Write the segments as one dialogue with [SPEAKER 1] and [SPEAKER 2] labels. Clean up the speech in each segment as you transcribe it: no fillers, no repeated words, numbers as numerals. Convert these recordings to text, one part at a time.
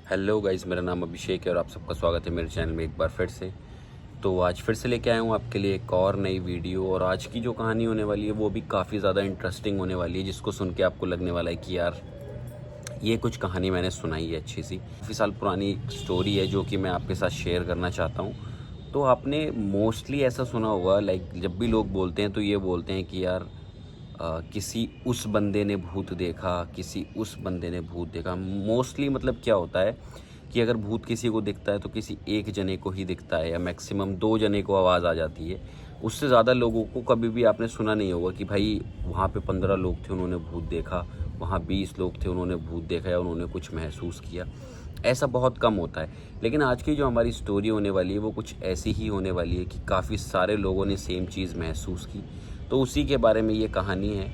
[SPEAKER 1] Hello guys, मेरा नाम अभिषेक है और आप सबका स्वागत है मेरे चैनल में एक बार फिर से। तो आज फिर से लेके आया हूँ आपके लिए एक और नई वीडियो। और आज की जो कहानी होने वाली है वो भी काफ़ी ज़्यादा इंटरेस्टिंग होने वाली है, जिसको सुन के आपको लगने वाला है कि यार ये कुछ कहानी मैंने सुनाई है अच्छी सी। काफ़ी साल पुरानी स्टोरी है जो कि मैं आपके साथ शेयर करना चाहता हूँ। तो आपने मोस्टली ऐसा सुना होगा, लाइक जब भी लोग बोलते हैं तो ये बोलते हैं कि यार किसी उस बंदे ने भूत देखा, किसी उस बंदे ने भूत देखा। मोस्टली मतलब क्या होता है कि अगर भूत किसी को दिखता है तो किसी एक जने को ही दिखता है, या मैक्सिमम 2 जने को आवाज़ आ जाती है। उससे ज़्यादा लोगों को कभी भी आपने सुना नहीं होगा कि भाई वहाँ पे 15 लोग थे उन्होंने भूत देखा, वहाँ 20 लोग थे उन्होंने भूत देखा या उन्होंने कुछ महसूस किया। ऐसा बहुत कम होता है। लेकिन आज की जो हमारी स्टोरी होने वाली है वो कुछ ऐसी ही होने वाली है कि काफ़ी सारे लोगों ने सेम चीज़ महसूस की। तो उसी के बारे में ये कहानी है।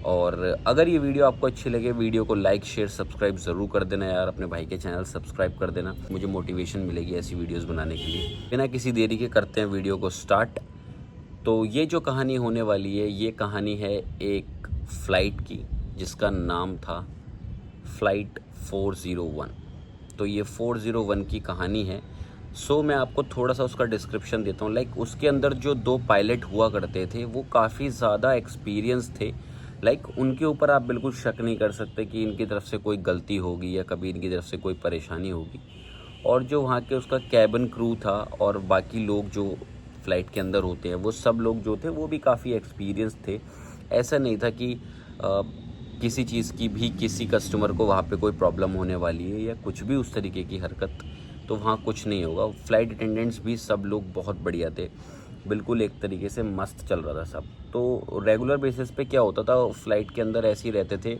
[SPEAKER 1] और अगर ये वीडियो आपको अच्छी लगे, वीडियो को लाइक शेयर सब्सक्राइब ज़रूर कर देना यार। अपने भाई के चैनल सब्सक्राइब कर देना, मुझे मोटिवेशन मिलेगी ऐसी वीडियोस बनाने के लिए। बिना किसी देरी के करते हैं वीडियो को स्टार्ट। तो ये जो कहानी होने वाली है ये कहानी है एक फ़्लाइट की, जिसका नाम था फ़्लाइट 401। तो ये 401 की कहानी है। सो मैं आपको थोड़ा सा उसका डिस्क्रिप्शन देता हूँ। लाइक उसके अंदर जो 2 पायलट हुआ करते थे वो काफ़ी ज़्यादा एक्सपीरियंस थे। लाइक उनके ऊपर आप बिल्कुल शक नहीं कर सकते कि इनकी तरफ से कोई गलती होगी या कभी इनकी तरफ से कोई परेशानी होगी। और जो वहाँ के उसका कैबिन क्रू था और बाकी लोग जो फ़्लाइट के अंदर होते हैं वो सब लोग जो थे वो भी काफ़ी एक्सपीरियंस थे। ऐसा नहीं था कि किसी चीज़ की भी किसी कस्टमर को वहाँ पे कोई प्रॉब्लम होने वाली है या कुछ भी उस तरीके की हरकत, तो वहाँ कुछ नहीं होगा। फ़्लाइट अटेंडेंट्स भी सब लोग बहुत बढ़िया थे, बिल्कुल एक तरीके से मस्त चल रहा था सब। तो रेगुलर बेसिस पे क्या होता था, फ़्लाइट के अंदर ऐसे ही रहते थे,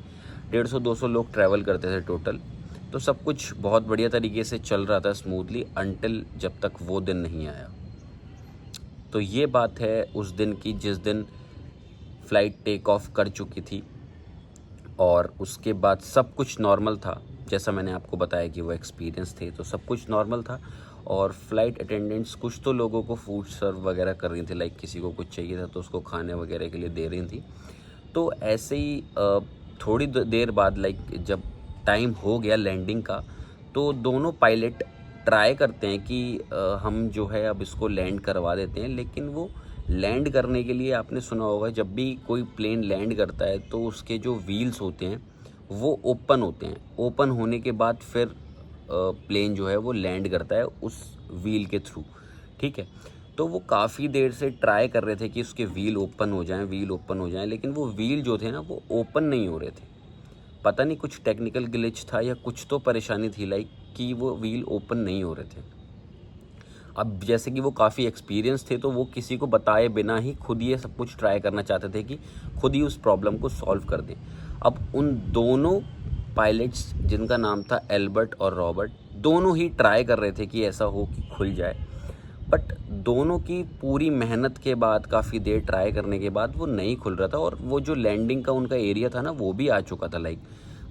[SPEAKER 1] 150-200 लोग ट्रैवल करते थे टोटल। तो सब कुछ बहुत बढ़िया तरीके से चल रहा था स्मूथली, अनटिल जब तक वो दिन नहीं आया। तो ये बात है उस दिन की जिस दिन फ़्लाइट टेक ऑफ कर चुकी थी और उसके बाद सब कुछ नॉर्मल था। जैसा मैंने आपको बताया कि वो एक्सपीरियंस थे तो सब कुछ नॉर्मल था। और फ़्लाइट अटेंडेंट्स कुछ तो लोगों को फूड सर्व वगैरह कर रही थी, लाइक किसी को कुछ चाहिए था तो उसको खाने वगैरह के लिए दे रही थी। तो ऐसे ही थोड़ी देर बाद, लाइक जब टाइम हो गया लैंडिंग का, तो दोनों पायलट ट्राई करते हैं कि हम जो है अब इसको लैंड करवा देते हैं। लेकिन वो लैंड करने के लिए, आपने सुना होगा जब भी कोई प्लेन लैंड करता है तो उसके जो व्हील्स होते हैं वो ओपन होते हैं। ओपन होने के बाद फिर प्लेन जो है वो लैंड करता है उस व्हील के थ्रू, ठीक है। तो वो काफ़ी देर से ट्राई कर रहे थे कि उसके व्हील ओपन हो जाएं, व्हील ओपन हो जाएं, लेकिन वो व्हील जो थे ना वो ओपन नहीं हो रहे थे। पता नहीं कुछ टेक्निकल ग्लिच था या कुछ तो परेशानी थी, लाइक कि वो व्हील ओपन नहीं हो रहे थे। अब जैसे कि वो काफ़ी एक्सपीरियंस थे तो वो किसी को बताए बिना ही खुद ये सब कुछ ट्राई करना चाहते थे कि खुद ही उस प्रॉब्लम को सॉल्व कर दें। अब उन दोनों पायलट्स, जिनका नाम था एल्बर्ट और रॉबर्ट, दोनों ही ट्राई कर रहे थे कि ऐसा हो कि खुल जाए। बट दोनों की पूरी मेहनत के बाद, काफ़ी देर ट्राई करने के बाद वो नहीं खुल रहा था। और वो जो लैंडिंग का उनका एरिया था ना वो भी आ चुका था। लाइक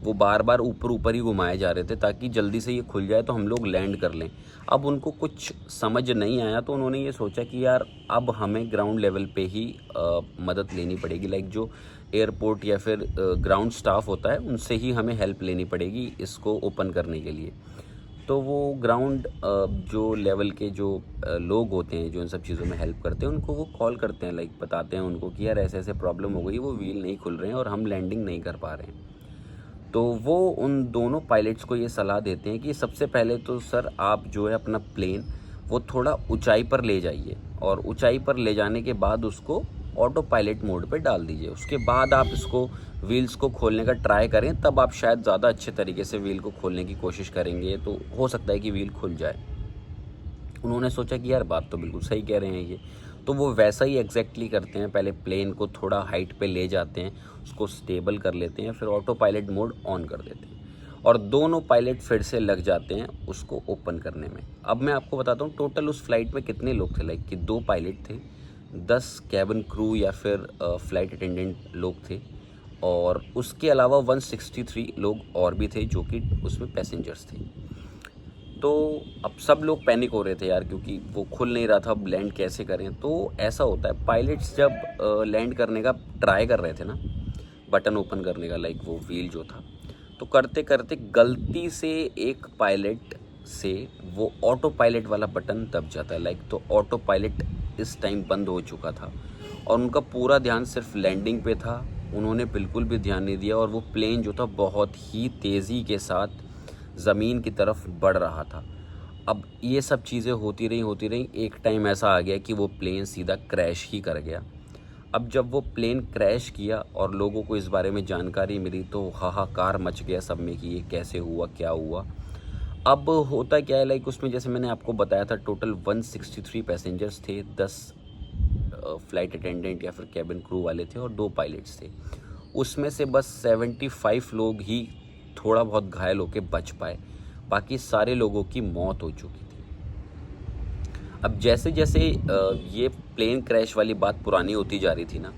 [SPEAKER 1] वो बार बार ऊपर ऊपर ही घुमाए जा रहे थे ताकि जल्दी से ये खुल जाए तो हम लोग लैंड कर लें। अब उनको कुछ समझ नहीं आया तो उन्होंने ये सोचा कि यार अब हमें ग्राउंड लेवल पे ही मदद लेनी पड़ेगी। लाइक जो एयरपोर्ट या फिर ग्राउंड स्टाफ होता है उनसे ही हमें हेल्प लेनी पड़ेगी इसको ओपन करने के लिए। तो वो ग्राउंड जो लेवल के जो लोग होते हैं जो इन सब चीज़ों में हेल्प करते हैं उनको वो कॉल करते हैं, लाइक बताते हैं उनको कि यार ऐसे ऐसे प्रॉब्लम हो गई, वो व्हील नहीं खुल रहे हैं और हम लैंडिंग नहीं कर पा रहे हैं। तो वो उन दोनों पायलट्स को ये सलाह देते हैं कि सबसे पहले तो सर आप जो है अपना प्लेन वो थोड़ा ऊंचाई पर ले जाइए, और ऊंचाई पर ले जाने के बाद उसको ऑटो पायलट मोड पे डाल दीजिए। उसके बाद आप इसको व्हील्स को खोलने का ट्राई करें, तब आप शायद ज़्यादा अच्छे तरीके से व्हील को खोलने की कोशिश करेंगे तो हो सकता है कि व्हील खुल जाए। उन्होंने सोचा कि यार बात तो बिल्कुल सही कह रहे हैं ये। तो वो वैसा ही एग्जैक्टली करते हैं, पहले प्लेन को थोड़ा हाइट पे ले जाते हैं, उसको स्टेबल कर लेते हैं, फिर ऑटो पायलट मोड ऑन कर देते हैं और दोनों पायलट फिर से लग जाते हैं उसको ओपन करने में। अब मैं आपको बताता हूँ टोटल उस फ्लाइट में कितने लोग थे। लाइक कि 2 पायलट थे, 10 कैबिन क्रू या फिर फ्लाइट अटेंडेंट लोग थे, और उसके अलावा 163 लोग और भी थे जो कि उसमें पैसेंजर्स थे। तो अब सब लोग पैनिक हो रहे थे यार, क्योंकि वो खुल नहीं रहा था, अब लैंड कैसे करें। तो ऐसा होता है पायलट्स जब लैंड करने का ट्राई कर रहे थे ना, बटन ओपन करने का, लाइक वो व्हील जो था, तो करते करते गलती से एक पायलट से वो ऑटो पायलट वाला बटन दब जाता है। लाइक तो ऑटो पायलट इस टाइम बंद हो चुका था और उनका पूरा ध्यान सिर्फ लैंडिंग पे था। उन्होंने बिल्कुल भी ध्यान नहीं दिया और वो प्लेन जो था बहुत ही तेज़ी के साथ ज़मीन की तरफ बढ़ रहा था। अब ये सब चीज़ें होती रही, एक टाइम ऐसा आ गया कि वो प्लेन सीधा क्रैश ही कर गया। अब जब वो प्लेन क्रैश किया और लोगों को इस बारे में जानकारी मिली तो हाहाकार मच गया सब में कि ये कैसे हुआ, क्या हुआ। अब होता क्या है, लाइक उसमें जैसे मैंने आपको बताया था टोटल 163 पैसेंजर्स थे, 10 फ्लाइट अटेंडेंट या फिर कैबिन क्रू वाले थे और 2 पायलट्स थे। उसमें से बस 75 लोग ही थोड़ा बहुत घायल होकर बच पाए, बाकी सारे लोगों की मौत हो चुकी थी। अब जैसे जैसे ये प्लेन क्रैश वाली बात पुरानी होती जा रही थी ना,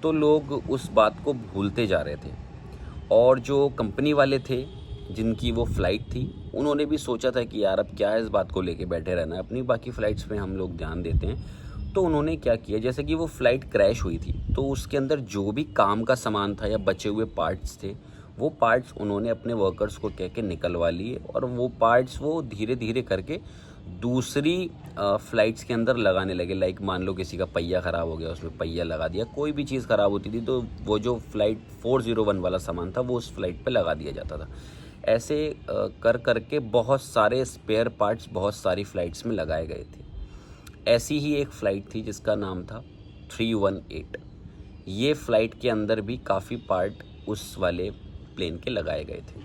[SPEAKER 1] तो लोग उस बात को भूलते जा रहे थे और जो कंपनी वाले थे जिनकी वो फ़्लाइट थी, उन्होंने भी सोचा था कि यार अब क्या है इस बात को लेके बैठे रहना है, अपनी बाकी फ़्लाइट्स पे हम लोग ध्यान देते हैं। तो उन्होंने क्या किया, जैसे कि वो फ़्लाइट क्रैश हुई थी तो उसके अंदर जो भी काम का सामान था या बचे हुए पार्ट्स थे, वो पार्ट्स उन्होंने अपने वर्कर्स को कह के निकलवा लिए और वो पार्ट्स वो धीरे धीरे करके दूसरी फ़्लाइट्स के अंदर लगाने लगे। लाइक मान लो किसी का पहिया ख़राब हो गया, उसमें पहिया लगा दिया, कोई भी चीज़ ख़राब होती थी तो वो जो फ़्लाइट 401 वाला सामान था वो उस फ़्लाइट पे लगा दिया जाता था। ऐसे कर करके बहुत सारे स्पेयर पार्ट्स बहुत सारी फ़्लाइट्स में लगाए गए थे। ऐसी ही एक फ़्लाइट थी जिसका नाम था 318। ये फ़्लाइट के अंदर भी काफ़ी पार्ट उस वाले प्लेन के लगाए गए थे।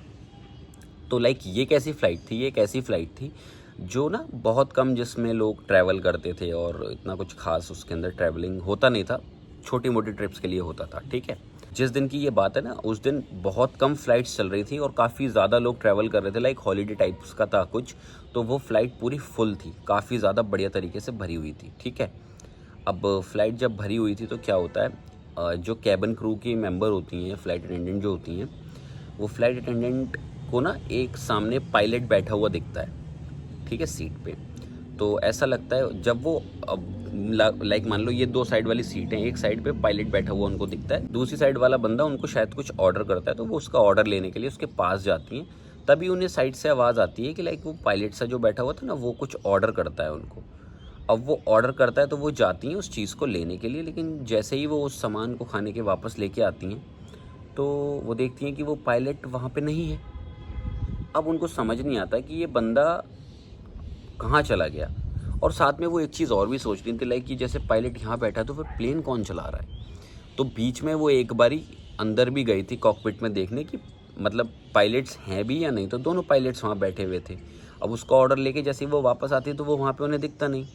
[SPEAKER 1] तो लाइक ये कैसी फ़्लाइट थी, ये एक ऐसी फ़्लाइट थी जो ना बहुत कम जिसमें लोग ट्रैवल करते थे और इतना कुछ ख़ास उसके अंदर ट्रैवलिंग होता नहीं था, छोटी मोटी ट्रिप्स के लिए होता था, ठीक है। जिस दिन की ये बात है ना, उस दिन बहुत कम फ़्लाइट्स चल रही थी और काफ़ी ज़्यादा लोग ट्रैवल कर रहे थे, लाइक हॉलीडे टाइप्स का था कुछ। तो वो फ़्लाइट पूरी फुल थी, काफ़ी ज़्यादा बढ़िया तरीके से भरी हुई थी, ठीक है। अब फ़्लाइट जब भरी हुई थी तो क्या होता है, जो कैबिन क्रू की मेंबर होती हैं, फ़्लाइट अटेंडेंट जो होती हैं, वो फ़्लाइट अटेंडेंट को ना एक सामने पायलट बैठा हुआ दिखता है, ठीक है, सीट पे। तो ऐसा लगता है जब वो लाइक मान लो ये 2 साइड वाली सीट हैं, एक साइड पे पायलट बैठा हुआ उनको दिखता है, दूसरी साइड वाला बंदा उनको शायद कुछ ऑर्डर करता है, तो वो उसका ऑर्डर लेने के लिए उसके पास जाती हैं। तभी उन्हें साइड से आवाज़ आती है कि लाइक वो पायलट सा जो बैठा हुआ था ना, वो कुछ ऑर्डर करता है उनको। अब वो ऑर्डर करता है तो वो जाती हैं उस चीज़ को लेने के लिए, लेकिन जैसे ही वो उस सामान को खाने के वापस लेके आती हैं तो वो देखती हैं कि वो पायलट वहाँ पे नहीं है। अब उनको समझ नहीं आता कि ये बंदा कहाँ चला गया और साथ में वो एक चीज़ और भी सोच रही थी, लाइक कि जैसे पायलट यहाँ बैठा है तो फिर प्लेन कौन चला रहा है। तो बीच में वो एक बारी अंदर भी गई थी कॉकपिट में देखने की मतलब पायलट्स हैं भी या नहीं, तो दोनों पायलट्स वहाँ बैठे हुए थे। अब उसका ऑर्डर लेके जैसे ही वो वापस आती तो वो वहाँ पे उन्हें दिखता नहीं।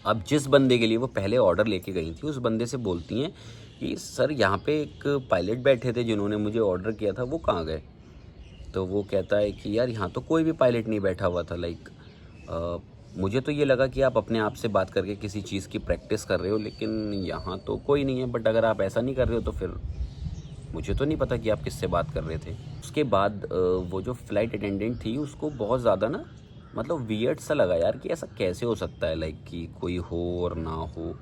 [SPEAKER 1] अब जिस बंदे के लिए वो पहले ऑर्डर लेके गई थी, उस बंदे से बोलती हैं कि सर यहाँ पे एक पायलट बैठे थे जिन्होंने मुझे ऑर्डर किया था, वो कहाँ गए। तो वो कहता है कि यार यहाँ तो कोई भी पायलट नहीं बैठा हुआ था, लाइक मुझे तो ये लगा कि आप अपने आप से बात करके किसी चीज़ की प्रैक्टिस कर रहे हो, लेकिन यहाँ तो कोई नहीं है। बट अगर आप ऐसा नहीं कर रहे हो तो फिर मुझे तो नहीं पता कि आप किससे बात कर रहे थे। उसके बाद वो जो फ़्लाइट अटेंडेंट थी उसको बहुत ज़्यादा ना मतलब वियर्ड सा लगा यार कि ऐसा कैसे हो सकता है, लाइक कि कोई हो और ना हो,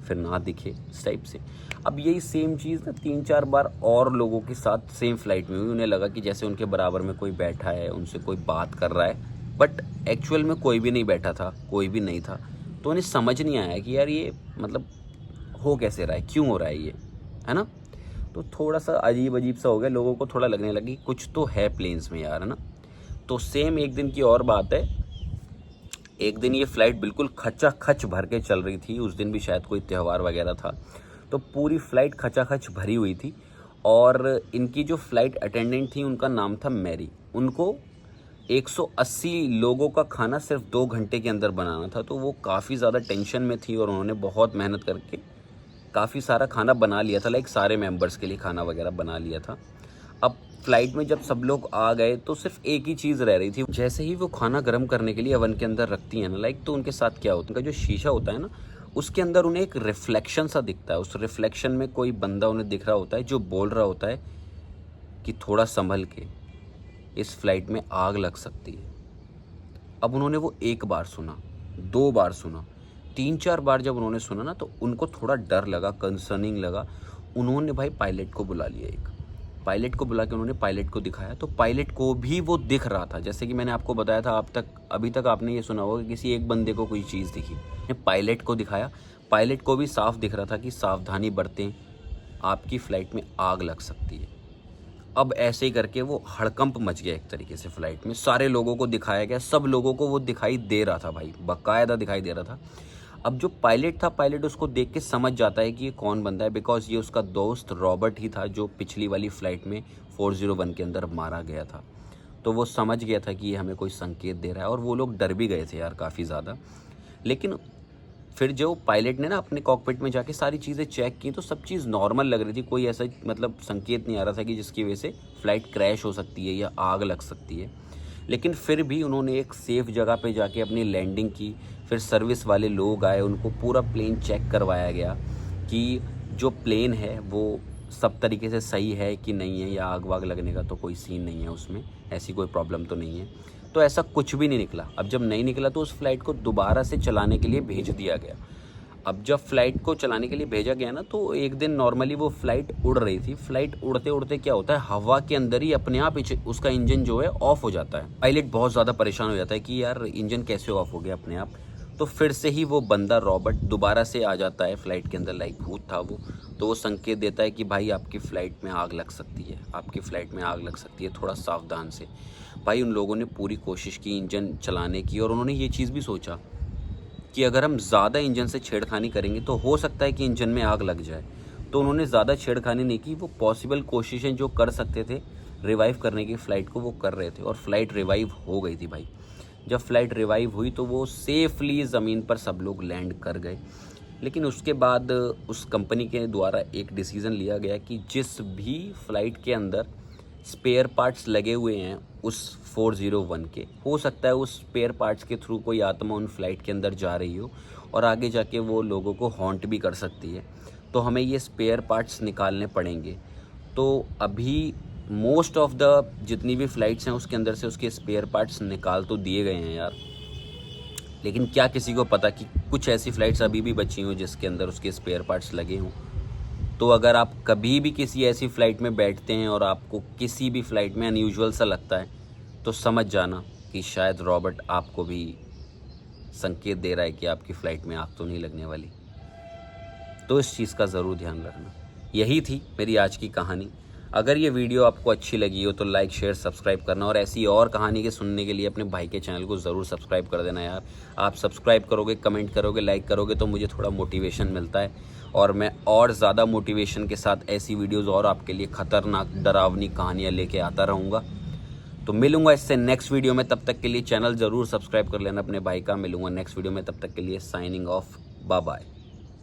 [SPEAKER 1] फिर ना दिखे, इस टाइप से। अब यही सेम चीज़ ना 3-4 बार और लोगों के साथ सेम फ्लाइट में हुई। उन्हें लगा कि जैसे उनके बराबर में कोई बैठा है, उनसे कोई बात कर रहा है, बट एक्चुअल में कोई भी नहीं बैठा था, कोई भी नहीं था। तो उन्हें समझ नहीं आया कि यार ये मतलब हो कैसे रहा है, क्यों हो रहा है ये, है ना। तो थोड़ा सा अजीब अजीब सा हो गया, लोगों को थोड़ा लगने लगी कुछ तो है प्लेन्स में यार, है ना। तो सेम एक दिन की और बात है, एक दिन ये फ़्लाइट बिल्कुल खचाखच भर के चल रही थी। उस दिन भी शायद कोई त्यौहार वगैरह था, तो पूरी फ़्लाइट खचाखच भरी हुई थी। और इनकी जो फ़्लाइट अटेंडेंट थी उनका नाम था मैरी। उनको 180 लोगों का खाना सिर्फ 2 घंटे के अंदर बनाना था, तो वो काफ़ी ज़्यादा टेंशन में थी और उन्होंने बहुत मेहनत करके काफ़ी सारा खाना बना लिया था, लाइक सारे मेंबर्स के लिए खाना वगैरह बना लिया था। अब फ्लाइट में जब सब लोग आ गए तो सिर्फ एक ही चीज़ रह रही थी। जैसे ही वो खाना गर्म करने के लिए ओवन के अंदर रखती हैं ना, लाइक तो उनके साथ क्या होता है, उनका जो शीशा होता है ना, उसके अंदर उन्हें एक रिफ्लेक्शन सा दिखता है। उस रिफ्लेक्शन में कोई बंदा उन्हें दिख रहा होता है जो बोल रहा होता है कि थोड़ा संभल के, इस फ्लाइट में आग लग सकती है। अब उन्होंने वो 1 बार सुना, 2 बार सुना, 3-4 बार जब उन्होंने सुना ना तो उनको थोड़ा डर लगा, कंसर्निंग लगा। उन्होंने भाई पायलट को बुला लिया एक, पायलट को बुला के उन्होंने पायलट को दिखाया, तो पायलट को भी वो दिख रहा था। जैसे कि मैंने आपको बताया था, अभी तक आपने ये सुना होगा कि किसी एक बंदे को कोई चीज़ दिखी, पायलट को दिखाया, पायलट को भी साफ दिख रहा था कि सावधानी बरतें, आपकी फ़्लाइट में आग लग सकती है। अब ऐसे ही करके वो हड़कंप मच गया एक तरीके से फ़्लाइट में, सारे लोगों को दिखाया गया, सब लोगों को वो दिखाई दे रहा था भाई, बाकायदा दिखाई दे रहा था। अब जो पायलट था, पायलट उसको देख के समझ जाता है कि ये कौन बंदा है, बिकॉज ये उसका दोस्त रॉबर्ट ही था जो पिछली वाली फ़्लाइट में 401 के अंदर मारा गया था। तो वो समझ गया था कि ये हमें कोई संकेत दे रहा है, और वो लोग डर भी गए थे यार काफ़ी ज़्यादा। लेकिन फिर जो पायलट ने ना अपने कॉकपिट में जाके सारी चीज़ें चेक की, तो सब चीज़ नॉर्मल लग रही थी, कोई ऐसा मतलब संकेत नहीं आ रहा था कि जिसकी वजह से फ़्लाइट क्रैश हो सकती है या आग लग सकती है। लेकिन फिर भी उन्होंने एक सेफ़ जगह पे जाके अपनी लैंडिंग की, फिर सर्विस वाले लोग आए, उनको पूरा प्लेन चेक करवाया गया कि जो प्लेन है वो सब तरीके से सही है कि नहीं है, या आग वाग लगने का तो कोई सीन नहीं है उसमें, ऐसी कोई प्रॉब्लम तो नहीं है। तो ऐसा कुछ भी नहीं निकला। अब जब नहीं निकला तो उस फ्लाइट को दोबारा से चलाने के लिए भेज दिया गया। अब जब फ्लाइट को चलाने के लिए भेजा गया ना, तो एक दिन नॉर्मली वो फ्लाइट उड़ रही थी। फ्लाइट उड़ते उड़ते क्या होता है, हवा के अंदर ही अपने आप उसका इंजन जो है ऑफ हो जाता है। पायलट बहुत ज़्यादा परेशान हो जाता है कि यार इंजन कैसे ऑफ हो गया अपने आप। तो फिर से ही वो बंदा रॉबर्ट दोबारा से आ जाता है फ्लाइट के अंदर, लाइक भूत था वो। तो वो संकेत देता है कि भाई आपकी फ़्लाइट में आग लग सकती है, आपकी फ़्लाइट में आग लग सकती है, थोड़ा सावधान से। भाई उन लोगों ने पूरी कोशिश की इंजन चलाने की, और उन्होंने ये चीज़ भी सोचा कि अगर हम ज़्यादा इंजन से छेड़खानी करेंगे तो हो सकता है कि इंजन में आग लग जाए। तो उन्होंने ज़्यादा छेड़खानी नहीं की, वो पॉसिबल कोशिशें जो कर सकते थे रिवाइव करने की फ़्लाइट को, वो कर रहे थे, और फ्लाइट रिवाइव हो गई थी भाई। जब फ्लाइट रिवाइव हुई तो वो सेफली ज़मीन पर सब लोग लैंड कर गए। लेकिन उसके बाद उस कंपनी के द्वारा एक डिसीज़न लिया गया कि जिस भी फ़्लाइट के अंदर स्पेयर पार्ट्स लगे हुए हैं उस 401 के, हो सकता है उस स्पेयर पार्ट्स के थ्रू कोई आत्मा उन फ्लाइट के अंदर जा रही हो, और आगे जाके वो लोगों को हॉन्ट भी कर सकती है। तो हमें ये स्पेयर पार्ट्स निकालने पड़ेंगे। तो अभी मोस्ट ऑफ द जितनी भी फ़्लाइट्स हैं उसके अंदर से उसके स्पेयर पार्ट्स निकाल तो दिए गए हैं यार, लेकिन क्या किसी को पता कि कुछ ऐसी फ़्लाइट्स अभी भी बची हों जिसके अंदर उसके स्पेयर पार्ट्स लगे हों। तो अगर आप कभी भी किसी ऐसी फ़्लाइट में बैठते हैं और आपको किसी भी फ़्लाइट में अनयूजुअल सा लगता है, तो समझ जाना कि शायद रॉबर्ट आपको भी संकेत दे रहा है कि आपकी फ़्लाइट में आग तो नहीं लगने वाली। तो इस चीज़ का ज़रूर ध्यान रखना। यही थी मेरी आज की कहानी। अगर ये वीडियो आपको अच्छी लगी हो तो लाइक शेयर सब्सक्राइब करना, और ऐसी और कहानी के सुनने के लिए अपने भाई के चैनल को ज़रूर सब्सक्राइब कर देना यार। आप सब्सक्राइब करोगे, कमेंट करोगे, लाइक करोगे तो मुझे थोड़ा मोटिवेशन मिलता है, और मैं और ज़्यादा मोटिवेशन के साथ ऐसी वीडियोज़ और आपके लिए ख़तरनाक डरावनी कहानियाँ लेके आता रहूँगा। तो मिलूंगा इससे नेक्स्ट वीडियो में, तब तक के लिए चैनल ज़रूर सब्सक्राइब कर लेना अपने भाई का। मिलूंगा नेक्स्ट वीडियो में, तब तक के लिए साइनिंग ऑफ, बाय बाय।